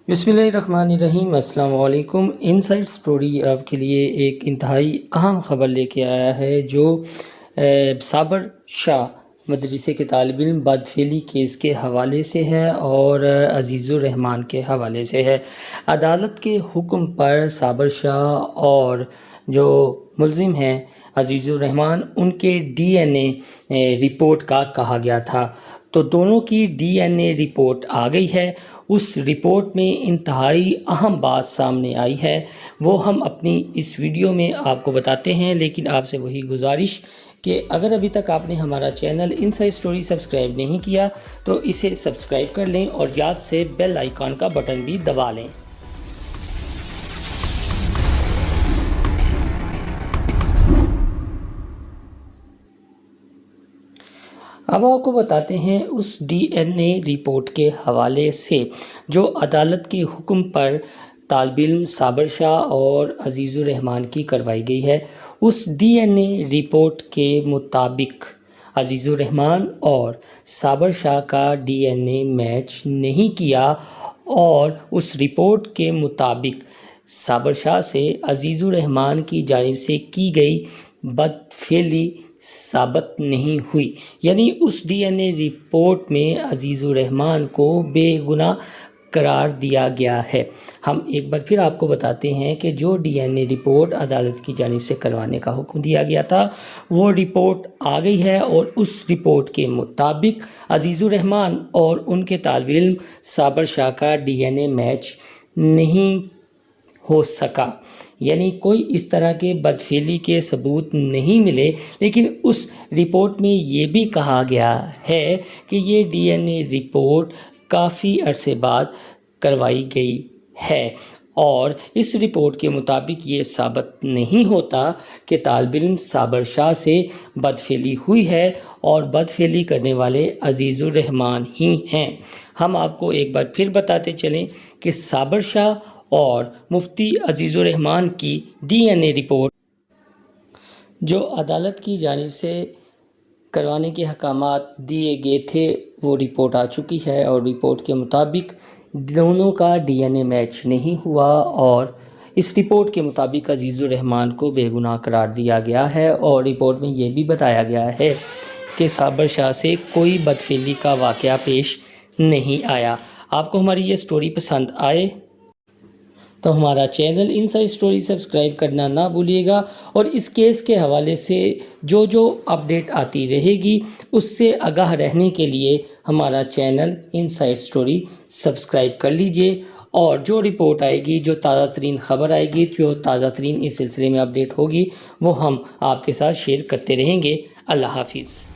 बिस्मिल्लाहिर्रहमानिर्रहीम। अस्सलाम वालेकुम। इनसाइड स्टोरी आपके लिए एक इंतहाई अहम ख़बर लेके आया है जो साबर शाह मदरसे के तालिब इल्म बदफेली केस के हवाले से है और अजीज़ुर रहमान के हवाले से है। अदालत के हुक्म पर साबर शाह और जो मुल्ज़िम हैं अजीज़ुर रहमान, उनके DNA रिपोर्ट का कहा गया था, तो दोनों की DNA रिपोर्ट आ गई है। उस रिपोर्ट में इंतहाई अहम बात सामने आई है, वो हम अपनी इस वीडियो में आपको बताते हैं। लेकिन आपसे वही गुजारिश कि अगर अभी तक आपने हमारा चैनल इनसाइड स्टोरी सब्सक्राइब नहीं किया तो इसे सब्सक्राइब कर लें और याद से बेल आइकॉन का बटन भी दबा लें। अब आपको बताते हैं उस DNA रिपोर्ट के हवाले से जो अदालत के हुक्म पर तालिब इल्म साबर शाह और अजीज़ुर रहमान की करवाई गई है। उस DNA रिपोर्ट के मुताबिक अजीज़ुर रहमान और साबर शाह का DNA मैच नहीं किया और उस रिपोर्ट के मुताबिक साबर शाह से अजीज़ुर रहमान की जानिब से की गई बदफेली साबित नहीं हुई। यानी उस DNA रिपोर्ट में अजीज़ुर रहमान को बेगुनाह करार दिया गया है। हम एक बार फिर आपको बताते हैं कि जो DNA रिपोर्ट अदालत की जानिब से करवाने का हुक्म दिया गया था वो रिपोर्ट आ गई है और उस रिपोर्ट के मुताबिक अजीज़ुर रहमान और उनके तालिब इल्म साबर शाह का DNA मैच नहीं हो सका। यानी कोई इस तरह के बदफेली के सबूत नहीं मिले। लेकिन उस रिपोर्ट में ये भी कहा गया है कि ये DNA रिपोर्ट काफ़ी अरसे बाद करवाई गई है और इस रिपोर्ट के मुताबिक ये साबित नहीं होता कि तालिब इल्म साबर शाह से बदफेली हुई है और बदफेली करने वाले अजीज़ुर रहमान ही हैं। हम आपको एक बार फिर बताते चलें कि साबर शाह और मुफ्ती अजीज़ुर रहमान की DNA रिपोर्ट जो अदालत की जानिब से करवाने के अहकामात दिए गए थे वो रिपोर्ट आ चुकी है और रिपोर्ट के मुताबिक दोनों का DNA मैच नहीं हुआ और इस रिपोर्ट के मुताबिक अजीज़ुर रहमान को बेगुनाह करार दिया गया है। और रिपोर्ट में ये भी बताया गया है कि साबर शाह से कोई बदफेली का वाक़या पेश नहीं आया। आपको हमारी ये स्टोरी पसंद आए तो हमारा चैनल इनसाइड स्टोरी सब्सक्राइब करना ना भूलिएगा और इस केस के हवाले से जो जो अपडेट आती रहेगी उससे आगाह रहने के लिए हमारा चैनल इनसाइड स्टोरी सब्सक्राइब कर लीजिए। और जो रिपोर्ट आएगी, जो ताज़ा तरीन ख़बर आएगी, जो ताज़ा तरीन इस सिलसिले में अपडेट होगी वो हम आपके साथ शेयर करते रहेंगे। अल्लाह हाफिज़।